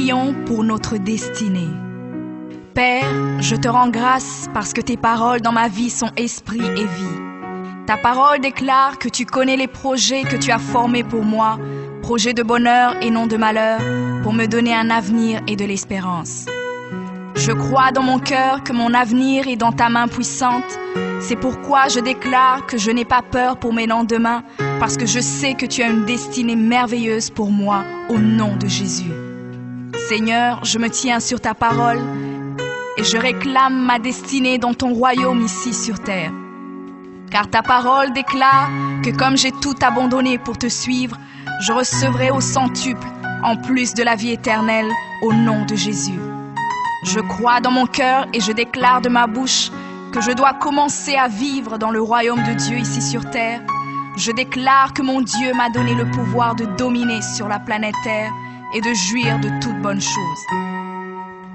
prions pour notre destinée. Père, je te rends grâce parce que tes paroles dans ma vie sont esprit et vie. Ta parole déclare que tu connais les projets que tu as formés pour moi, projets de bonheur et non de malheur, pour me donner un avenir et de l'espérance. Je crois dans mon cœur que mon avenir est dans ta main puissante. C'est pourquoi je déclare que je n'ai pas peur pour mes lendemains, parce que je sais que tu as une destinée merveilleuse pour moi, au nom de Jésus. Seigneur, je me tiens sur ta parole et je réclame ma destinée dans ton royaume ici sur terre. Car ta parole déclare que comme j'ai tout abandonné pour te suivre, je recevrai au centuple, en plus de la vie éternelle, au nom de Jésus. Je crois dans mon cœur et je déclare de ma bouche que je dois commencer à vivre dans le royaume de Dieu ici sur terre. Je déclare que mon Dieu m'a donné le pouvoir de dominer sur la planète Terre et de jouir de toutes bonnes choses.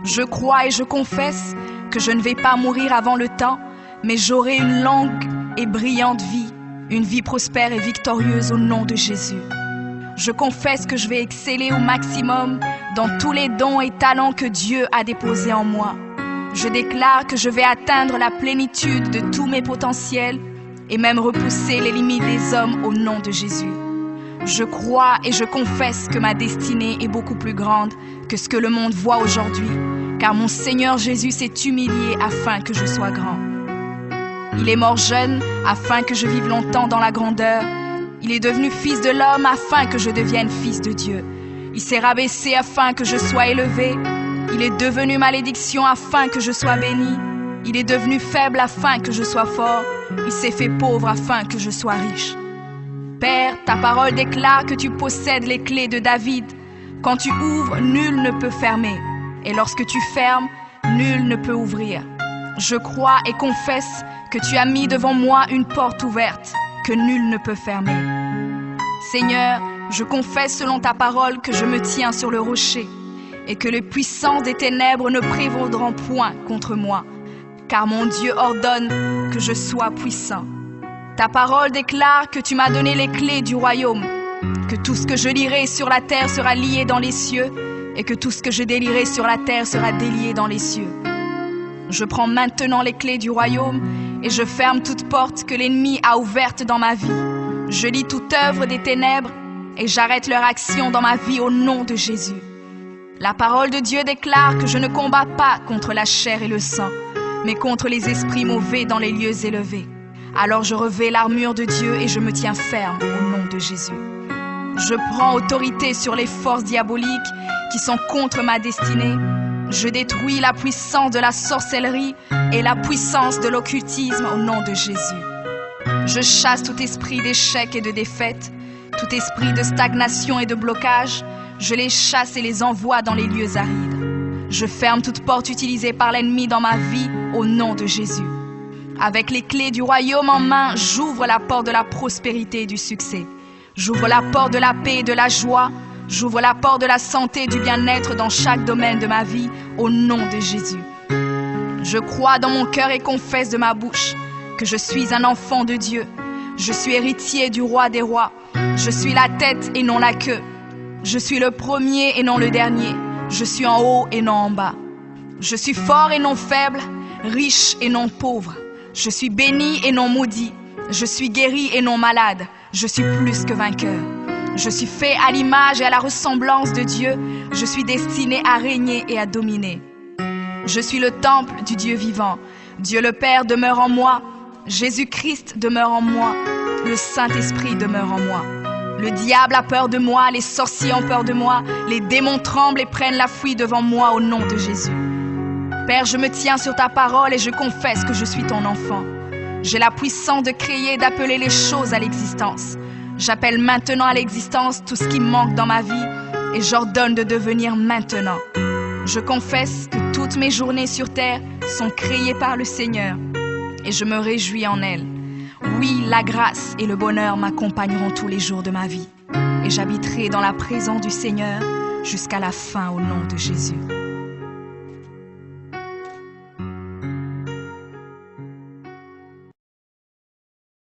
Je crois et je confesse que je ne vais pas mourir avant le temps, mais j'aurai une longue et brillante vie, une vie prospère et victorieuse au nom de Jésus. Je confesse que je vais exceller au maximum dans tous les dons et talents que Dieu a déposés en moi. Je déclare que je vais atteindre la plénitude de tous mes potentiels et même repousser les limites des hommes au nom de Jésus. Je crois et je confesse que ma destinée est beaucoup plus grande que ce que le monde voit aujourd'hui, car mon Seigneur Jésus s'est humilié afin que je sois grand. Il est mort jeune afin que je vive longtemps dans la grandeur. Il est devenu fils de l'homme afin que je devienne fils de Dieu. Il s'est rabaissé afin que je sois élevé. Il est devenu malédiction afin que je sois béni. Il est devenu faible afin que je sois fort. Il s'est fait pauvre afin que je sois riche. Père, ta parole déclare que tu possèdes les clés de David. Quand tu ouvres, nul ne peut fermer. Et lorsque tu fermes, nul ne peut ouvrir. Je crois et confesse que tu as mis devant moi une porte ouverte que nul ne peut fermer. Seigneur, je confesse selon ta parole que je me tiens sur le rocher et que les puissances des ténèbres ne prévaudront point contre moi, car mon Dieu ordonne que je sois puissant. Ta parole déclare que tu m'as donné les clés du royaume, que tout ce que je lierai sur la terre sera lié dans les cieux et que tout ce que je délierai sur la terre sera délié dans les cieux. Je prends maintenant les clés du royaume et je ferme toute porte que l'ennemi a ouverte dans ma vie. Je lis toute œuvre des ténèbres et j'arrête leur action dans ma vie au nom de Jésus. La parole de Dieu déclare que je ne combats pas contre la chair et le sang, mais contre les esprits mauvais dans les lieux élevés. Alors je revêts l'armure de Dieu et je me tiens ferme au nom de Jésus. Je prends autorité sur les forces diaboliques qui sont contre ma destinée. Je détruis la puissance de la sorcellerie et la puissance de l'occultisme au nom de Jésus. Je chasse tout esprit d'échec et de défaite, tout esprit de stagnation et de blocage. Je les chasse et les envoie dans les lieux arides. Je ferme toute porte utilisée par l'ennemi dans ma vie au nom de Jésus. Avec les clés du royaume en main, j'ouvre la porte de la prospérité et du succès. J'ouvre la porte de la paix et de la joie. J'ouvre la porte de la santé et du bien-être dans chaque domaine de ma vie, au nom de Jésus. Je crois dans mon cœur et confesse de ma bouche que je suis un enfant de Dieu. Je suis héritier du roi des rois. Je suis la tête et non la queue. Je suis le premier et non le dernier. Je suis en haut et non en bas. Je suis fort et non faible, riche et non pauvre. Je suis béni et non maudit. Je suis guéri et non malade. Je suis plus que vainqueur. Je suis fait à l'image et à la ressemblance de Dieu. Je suis destiné à régner et à dominer. Je suis le temple du Dieu vivant. Dieu le Père demeure en moi. Jésus-Christ demeure en moi. Le Saint-Esprit demeure en moi. Le diable a peur de moi, les sorciers ont peur de moi, les démons tremblent et prennent la fuite devant moi au nom de Jésus. Père, je me tiens sur ta parole et je confesse que je suis ton enfant. J'ai la puissance de créer et d'appeler les choses à l'existence. J'appelle maintenant à l'existence tout ce qui manque dans ma vie et j'ordonne de devenir maintenant. Je confesse que toutes mes journées sur terre sont créées par le Seigneur et je me réjouis en elles. Oui, la grâce et le bonheur m'accompagneront tous les jours de ma vie et j'habiterai dans la présence du Seigneur jusqu'à la fin au nom de Jésus.